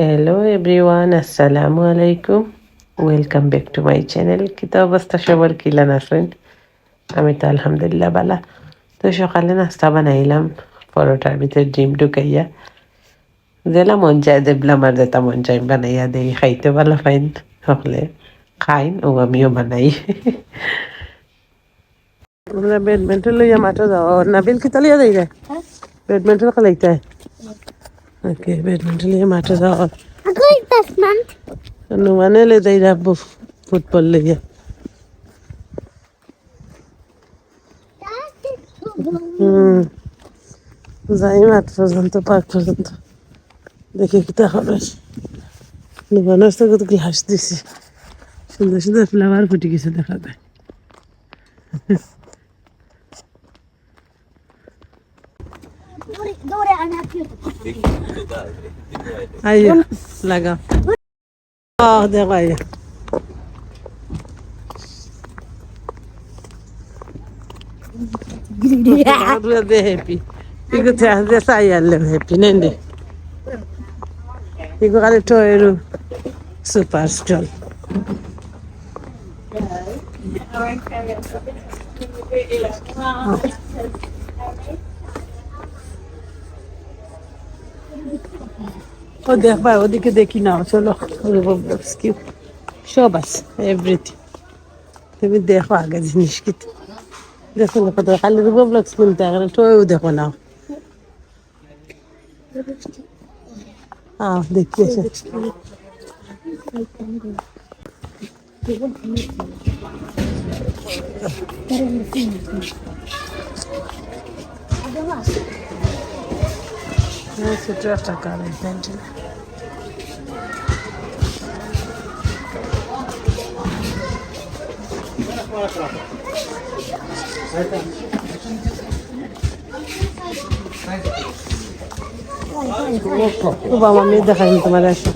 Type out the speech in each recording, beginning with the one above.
Hello everyone, আসসালামু আলাইকুম। Welcome back to my channel. কিতা অবস্থা সবার, কিলান আছেন? আমি তো আলহামদুলিল্লাহ বালা। তো সকালে নাস্তা বানাইলাম, পরোটার ভিতরে ডিম ঢুকাইয়া জেলা মন চায় দেবলাম, আর যেটা মন চাই বানাইয়া দেই। খাইতে ভালো পাইন সকলে, খাইন ও আমিও বানাই। আমরা ব্যাডমিন্টন লইয়া মাঠে যাও। নাবিল কিতা লইয়া যাই রে? ব্যাডমিন্টন খেলাইতে। ওকে, ব্যাডমিন্টন লইয়া মাঠে যাও। নুমানে লে যাই রাখবো ফুটবল লইয়া। যাই মাঠ পর্যন্ত, পার্ক পর্যন্ত, দেখি কিতা হবে। নুমানের তো কত গ্লাস দিছি, সুন্দর সুন্দর ফ্লাওয়ার ফুটে গেছে, দেখা যায়। আইয়া লাগা দেখো, আইয়া de happy. Digo te has de sair happy, nende. Digo kale toeru super strong. ও দেখ ভাই, ওদিকে দেখি না, চলো কি সব আছে, এভরিথিং। তুমি দেখো আগে জিনিস কি দেখো না, কত খালি রুবো ব্লগস কিনতে এখানে টয়েও দেখো না। দেখি এসে ছোট একটা কারেন্ট পেন্টিং। বাবা আমি দেখাই তোমার আসো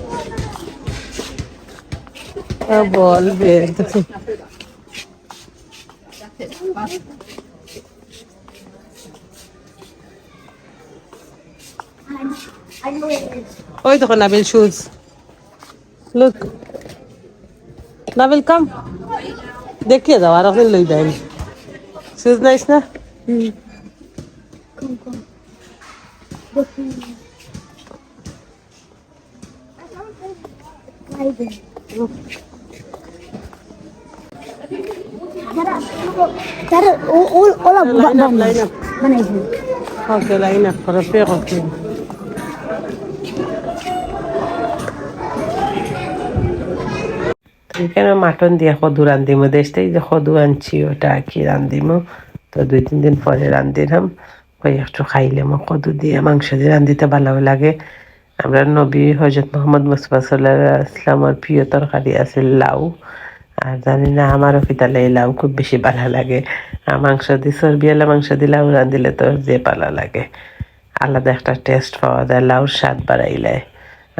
বলবে। ওই দেখো নাবিল শুজ, লুক নাবিল কাম দেখিয়ে দাও, আর এখন লই দেন শুজ নাইস না? ওকে লাইন আপ করো, পে করতে এখানে মাটন দিয়ে কদু রান্ধিমো। দেশটাই যে কদু আনছি ওটা কি রান্ধিমো, তো 2-3 দিন পরে রান্ধিলাম। ওই একটু খাইলাম কদু দিয়ে, মাংস দিয়ে রান্ধিতে ভালো লাগে। আমরা নবী হজরত মোহাম্মদ মুস্তাফা সাল্লাল্লাহু আলাইহি ওয়াসাল্লামের প্রিয় তরকারি আছে লাউ। আর জানি না আমারও পিতালে এই লাউ খুব বেশি ভালো লাগে। আর মাংস দিয়ে চর্বিওয়ালা মাংস দিয়ে লাউ রান্ধিলে তো যে ভালো লাগে, আলাদা একটা টেস্ট পাওয়া যায়, লাউর স্বাদ বাড়াইলে।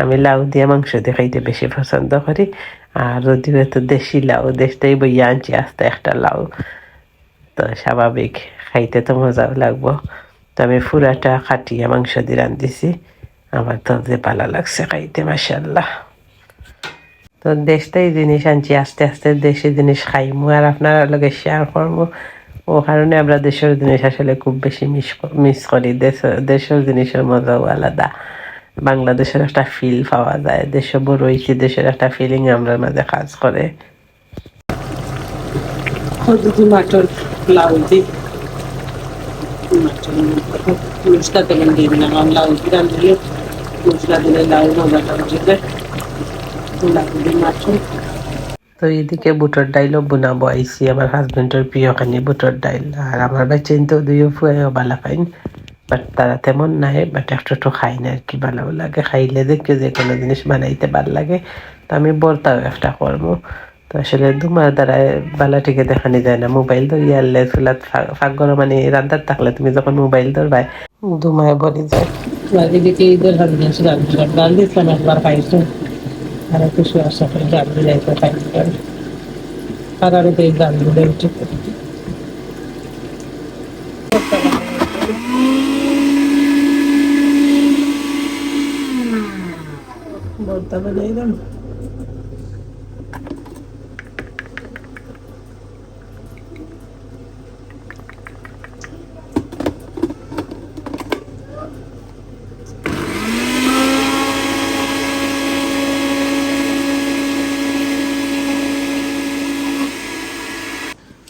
আমি লাউ দিয়ে মাংস দিয়ে খাইতে বেশি পছন্দ করি। আর যদিও তো দেশি লাউ, দেশটাই বইয়া আনছি আস্তে একটা লাউ, তো স্বাভাবিক খাইতে তো মজাও লাগবো। তো আমি পুরাটা খাটিয়া মাংস দিয়ে রান্ধিছি, আমার তো যে ভালো লাগছে খাইতে, মাশাআল্লাহ। তো দেশটাই জিনিস আনছি, আস্তে আস্তে দেশি জিনিস খাইমু আর আপনারা লগে শেয়ার করবো। ও কারণে আমরা দেশের জিনিস আসলে খুব বেশি মিস করি। দেশের জিনিসের মজাও আলাদা, বাংলাদেশের একটা ফিল পাওয়া যায়, দেশে বড় হয়েছি, দেশের একটা ফিলিং আমরা মাঝে কাজ করে। মাটন লাউ দিয়ে মশলা তেমন দিয়ে দিলাম, লাউ দিয়ে রান্ধিলে মশলা দিলে লাউ মজাটা উঠে যায়। লাউ দিয়ে মাটন। তো এইদিকে বুটের ডাইলও বুনাবো আইসি, আমার হাজবেন্ডের প্রিয় খানি বুটের ডাইল। আর আমার ভাই চিন্তা দুইও ফুয়েও বালা খাইন, বাট তারা তেমন নাই, বাট একটু একটু খাই না আর কি, ভালো লাগে। খাইলে দেখি যে কোনো জিনিস বানাইতে ভাল লাগে। তো আমি বলতাও একটা করবো, তো আসলে তোমার দ্বারা বালা টিকে দেখানি যায় না। মোবাইল ধরিয়া আনলে চুলাত ফাঁক গরম, মানে রান্দার থাকলে তুমি যখন মোবাইল ধরবাই দুমায় বলি যায়। এদিকে ঈদের ডাল দিচ্ছিলাম, একবার খাইছো আর কিছু আশা করি ডাল দিলাইতে খাইতে আর আরো এই ডাল দিলে ঠিক। ভর্তা বানাইলাম।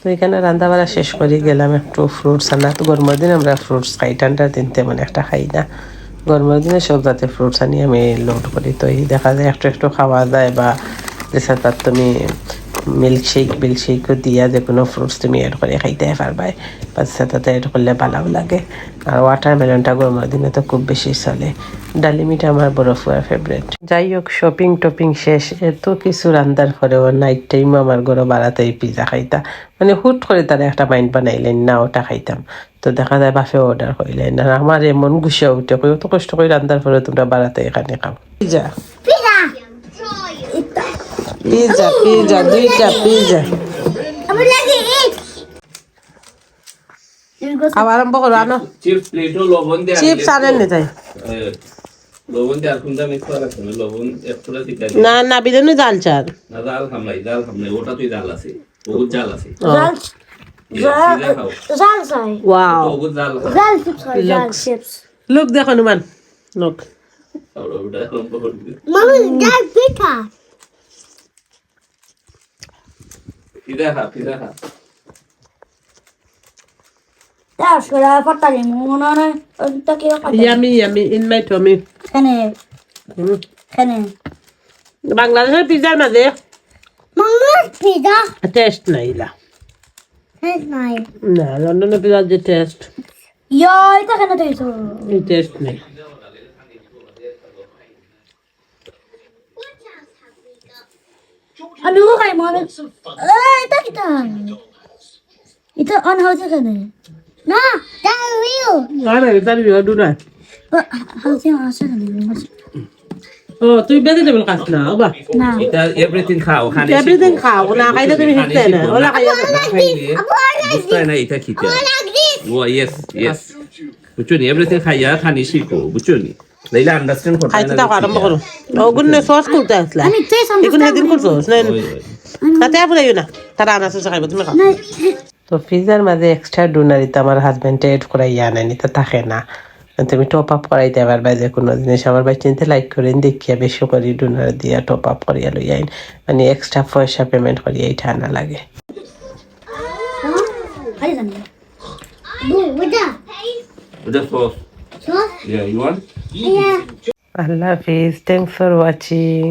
তো এখানে রান্না বাড়া শেষ করে গেলাম, একটু ফ্রুটস আনা। তো গরমের দিন আমরা ফ্রুটস খাই, ঠান্ডার দিন তেমন একটা খাই না। গরমের দিনে সব জাতের ফ্রুটস আনি আমি লোড করি। তো এই দেখা যায় একটু একটু খাওয়া যায়, বা যেসা তার তুমি মিল্কশেকও দিয়া যে কোনো ফ্রুটস তুমি এড করে খাইতে পারবাই, বা সেটাতে এড করলে ভালো লাগে। আর ওয়াটারমেলনটা গরমের দিনে তো খুব বেশি চলে। ডালিমিটা আমার বড় ফুয়ার ফেভারিট। যাই হোক, শপিং টপিং শেষ। এত কিছু রান্নার পরেও নাইট টাইম আমার ঘরে বাড়াতে পিজা খাইতা, মানে হুট করে তারা একটা মাইন্ড বানাইলেন না ওটা খাইতাম। তো দেখা যায় বাফে অর্ডার করিলেন, আর আমার এমন গুছিয়ে উঠে কত কষ্ট করে রান্নার পরে তোমরা বাড়াতে এখানে খাও পিজা পিজা পিজা দুইটা পিজা খাওয়া আরম্ভ করো। আনো চিপস আনেন নি তাই না না বিরিয়ানি জাল চাল ওটা তুই জাল আছে, বহুত জাল আছে। ওয়াও লুক দেখো Numan look Yummy, yummy in my tummy. বাংলাদেশের পিজার মাঝে টেস্ট নাই লা। না, লন্ডনের পিজার যে টেস্ট এই টেস্ট নেই। আমি ও খাই মনে এটা কিটা এটা অন হাউস এখানে না দ্যাট রিল না না এটা রিল ডু না। হাউস আছে এখানে। ও তুই ভেজিটেবল খাস না বাবা? না এটা এভরিথিং খাও, খালি এভরিথিং খাও না, খাইলে তুমি হিটতে না ওলা খাইয়া বুঝতে না এটা খেতে ও ইয়েস ইয়েস বুঝছো নি, এভরিথিং খাইয়া খানি শিখো বুঝছো নি, লাইলা আন্ডারস্ট্যান্ড করতে খাইতে দাও আরম্ভ করো। ওগুন নে সস করতে আসলা আমি টেস্ট সামনে এগুন হেদিন করছস না তাতে আপনি না তারা আনাসে খাইবো তুমি খাও। তো পিজার মাঝে এক্সট্রা ডোনারিতে আমার হাজবেন্ড এড করাইয়া আনেনি, তো থাকে না। তুমি টপ আপ করাইতে পারবা যে কোনো জিনিস। আমার বাই চিনতে লাইক করেন দেখিয়া বেশি করে ডোনার দিয়া টপ আপ করিয়া লই আইন, মানে এক্সট্রা পয়সা পেমেন্ট করিয়া এইটা আনা লাগে। আল্লাহ হাফিজ, থ্যাংকস ফর ওয়াচিং।